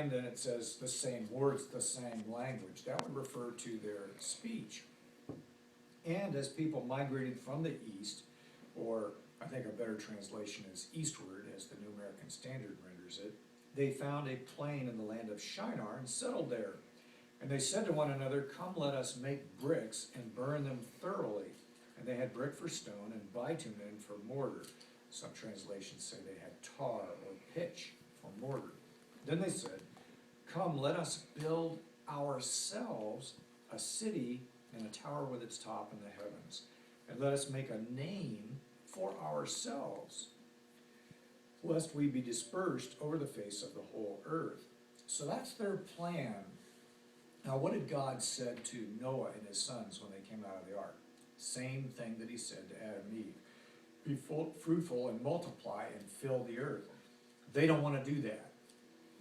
time then it says the same words, the same language. That would refer to their speech. And as people migrated from the east, or I think a better translation is eastward, as the New American Standard renders it, they found a plain in the land of Shinar and settled there. And they said to one another, "Come, let us make bricks and burn them thoroughly." And they had brick for stone and bitumen for mortar. Some translations say they had tar or pitch for mortar. Then they said, "Come, let us build ourselves a city and a tower with its top in the heavens, and let us make a name for ourselves, lest we be dispersed over the face of the whole earth." So that's their plan. Now, what had God said to Noah and his sons when they came out of the ark? Same thing that he said to Adam and Eve. Be fruitful and multiply and fill the earth. They don't want to do that.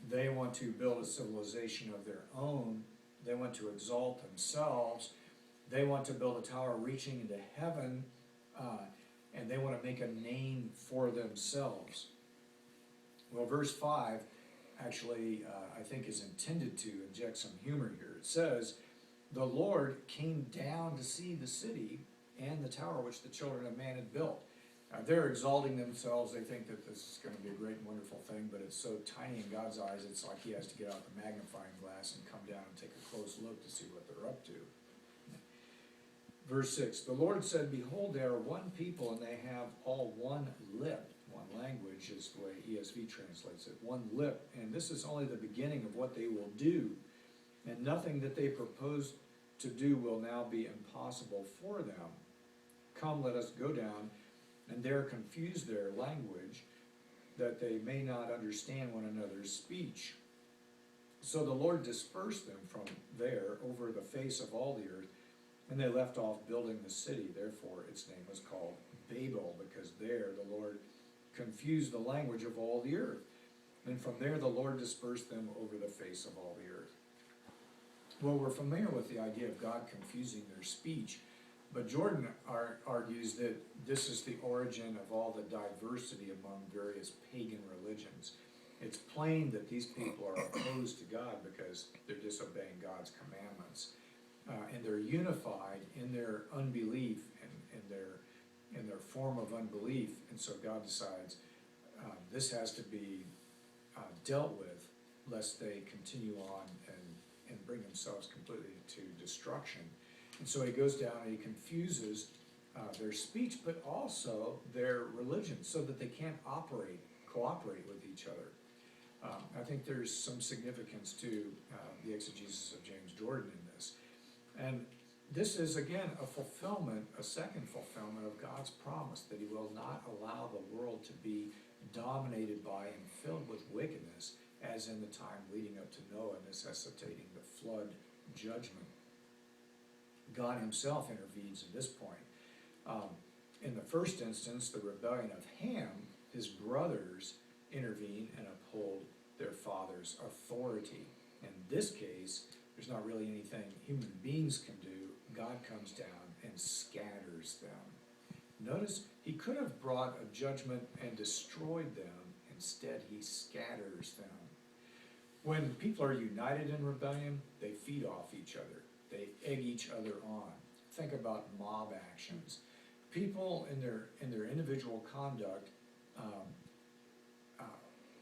They want to build a civilization of their own. They want to exalt themselves. They want to build a tower reaching into heaven, and they want to make a name for themselves. Well, verse 5 actually, I think, is intended to inject some humor here. It says, "The Lord came down to see the city and the tower which the children of man had built." They're exalting themselves. They think that this is going to be a great and wonderful thing, but it's so tiny in God's eyes, it's like he has to get out the magnifying glass and come down and take a close look to see what they're up to. Verse 6, "The Lord said, Behold, they are one people, and they have all one lip." One language is the way ESV translates it. One lip. And this is only the beginning of what they will do. And nothing that they propose to do will now be impossible for them. Come, let us go down and there confuse their language, that they may not understand one another's speech. So the Lord dispersed them from there over the face of all the earth, and they left off building the city. Therefore its name was called Babel, because there the Lord confused the language of all the earth. And from there the Lord dispersed them over the face of all the earth. Well, we're familiar with the idea of God confusing their speech, but Jordan argues that this is the origin of all the diversity among various pagan religions. It's plain that these people are opposed to God because they're disobeying God's commandments. And they're unified in their unbelief and in their form of unbelief. And so God decides this has to be dealt with, lest they continue on and bring themselves completely to destruction. And so he goes down and he confuses their speech, but also their religion, so that they can't cooperate with each other. I think there's some significance to the exegesis of James Jordan in this. And this is, again, a second fulfillment of God's promise that he will not allow the world to be dominated by and filled with wickedness, as in the time leading up to Noah, necessitating the flood judgment. God himself intervenes at this point. In the first instance, the rebellion of Ham, his brothers intervene and uphold their father's authority. In this case, there's not really anything human beings can do. God comes down and scatters them. Notice, he could have brought a judgment and destroyed them. Instead, he scatters them. When people are united in rebellion, they feed off each other. They egg each other on. Think about mob actions. People in their individual conduct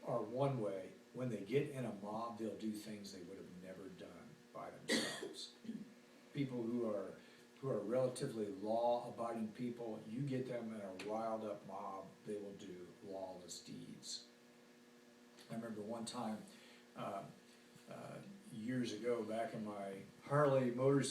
are one way. When they get in a mob, they'll do things they would have never done by themselves. People who are relatively law-abiding people, you get them in a riled-up mob, they will do lawless deeds. I remember one time, years ago, back in my Harley motorcycle